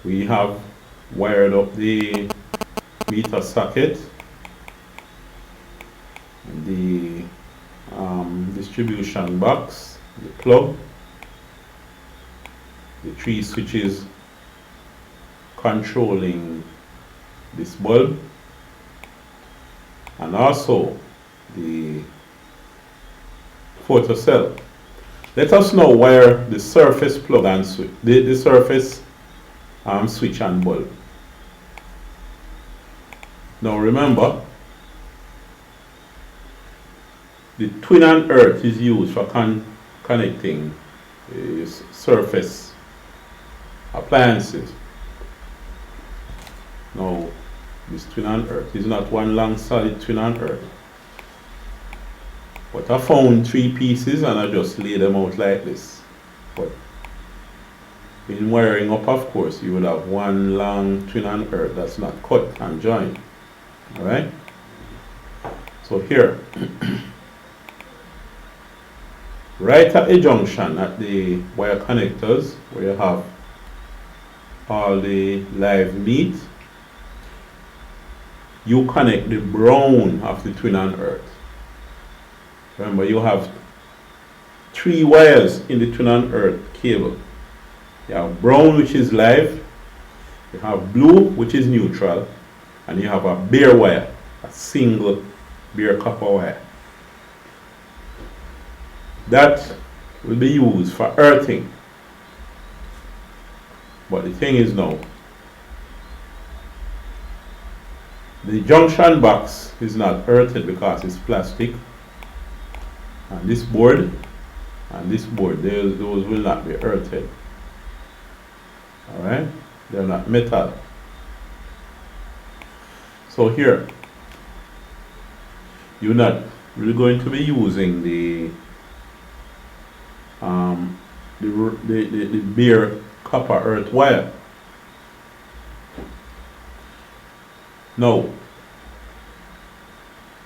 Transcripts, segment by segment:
We have wired up the meter socket, the distribution box, the plug, the 3 switches controlling this bulb, and also the photocell. Let us now wire the surface plug and switch, the surface switch and bulb. Now remember, the twin and earth is used for connecting surface appliances. Now, this twin and earth is not one long solid twin and earth. But I found 3 pieces and I just laid them out like this. But in wiring up, of course, you would have one long twin and earth that's not cut and joined. Alright? So here, right at the junction, at the wire connectors, where you have all the live meat, you connect the brown of the twin and earth. Remember, you have 3 wires in the twin and earth cable. You have brown, which is live, you have blue, which is neutral, and you have a bare wire, a single bare copper wire. That will be used for earthing. But the thing is now, the junction box is not earthed because it's plastic. And this board and this board, those will not be earthed. Alright? They're not metal. So here, you're not really going to be using the bare copper earth wire. Now,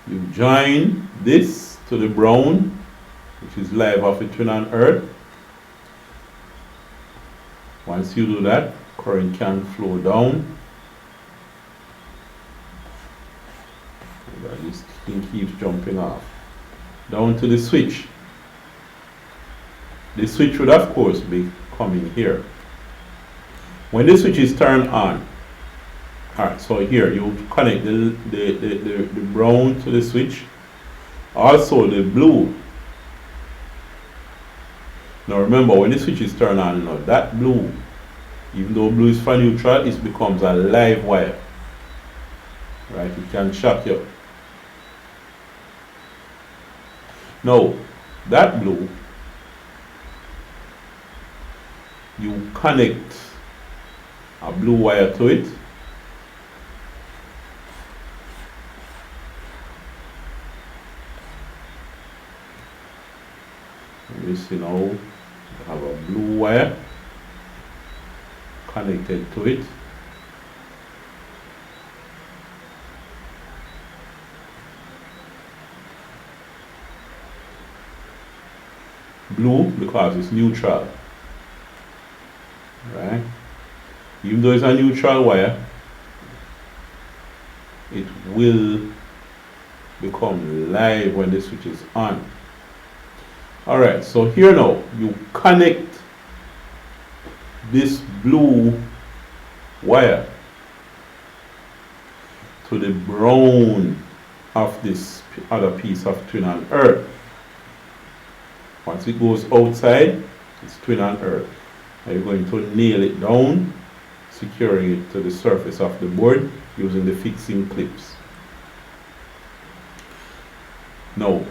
you join this to the brown, which is live of the twin and earth. Once you do that, current can flow down. This thing keeps jumping off. Down to the switch. The switch would of course be coming here. When the switch is turned on, alright, so here you connect the brown to the switch, also the blue. Now remember, when the switch is turned on, now that blue, even though blue is for neutral, it becomes a live wire. Right, it can shock you. Now, that blue, you connect a blue wire to it. You see now, you have a blue wire connected to it. Blue because it's neutral. Right? Even though it's a neutral wire, it will become live when the switch is on. Alright, so here now, you connect this blue wire to the brown of this other piece of twin and earth. Once it goes outside, it's twin and earth. Now you're going to nail it down, securing it to the surface of the board using the fixing clips. Now,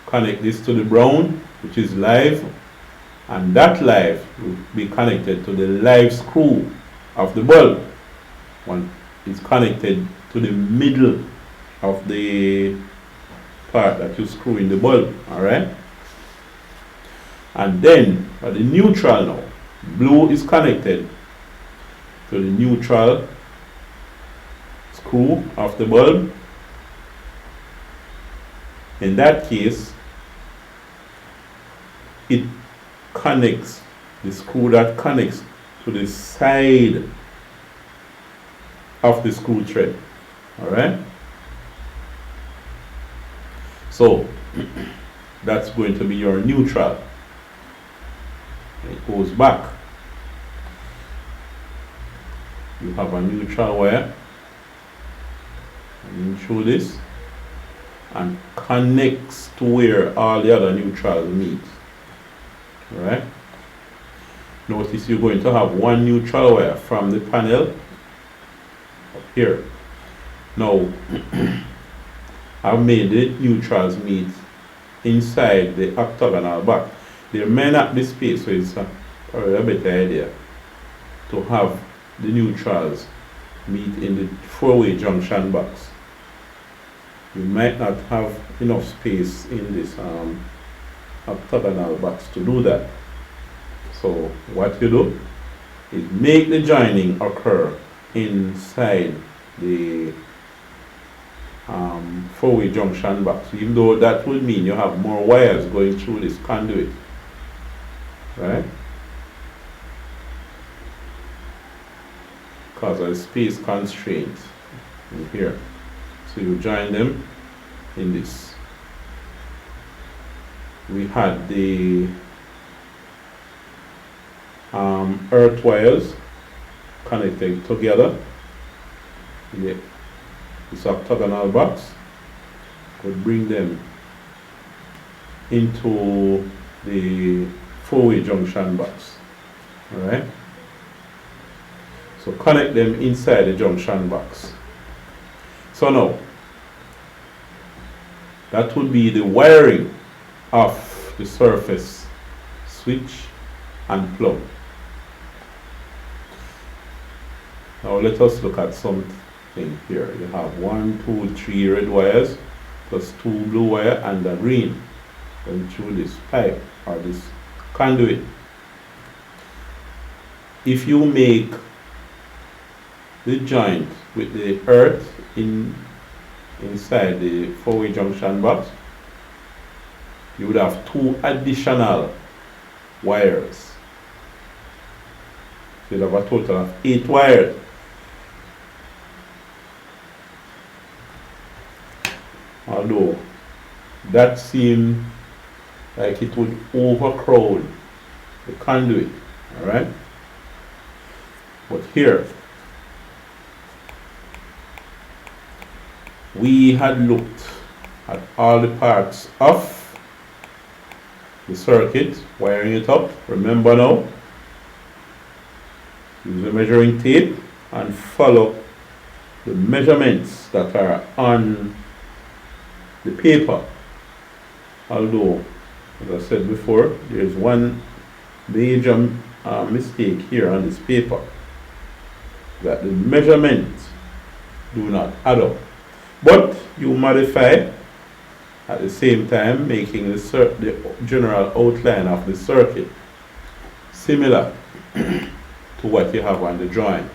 connect this to the brown, which is live, and that live will be connected to the live screw of the bulb. One is connected to the middle of the part that you screw in the bulb. Alright? And then the neutral now, blue is connected to the neutral screw of the bulb. In that case, it connects, the screw that connects to the side of the screw thread. Alright? So that's going to be your neutral. It goes back. You have a neutral wire and through this and connects to where all the other neutrals meet. Alright? Notice you're going to have one neutral wire from the panel up here. Now I've made the neutrals meet inside the octagonal box. There may not be space, so it's probably a better idea to have the neutrals meet in the four-way junction box. You might not have enough space in this octagonal box to do that. So what you do is make the joining occur inside the four-way junction box, even though that would mean you have more wires going through this conduit, right? Because of the space constraint in here. So you join them in this. We had the earth wires connected together in this octagonal box. Could bring them into the four-way junction box. Alright? So connect them inside the junction box. So now, that would be the wiring of the surface switch and plug. Now let us look at something here. You have 1, 2, 3 red wires plus 2 blue wire and a green going through this pipe or this conduit. If you make the joint with the earth inside the four-way junction box, you would have 2 additional wires. So you'll have a total of 8 wires. Although that seemed like it would overcrowd the conduit, alright? But here, we had looked at all the parts of the circuit, wiring it up. Remember now, use a measuring tape and follow the measurements that are on the paper. Although, as I said before, there is one major mistake here on this paper, that the measurements do not add up. But you modify at the same time, making the general outline of the circuit similar to what you have on the drawing.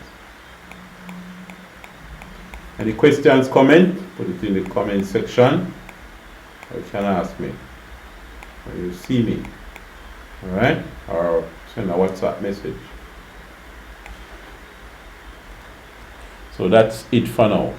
Any questions, comment? Put it in the comment section, or you can ask me when you see me, alright? Or send a WhatsApp message. So that's it for now.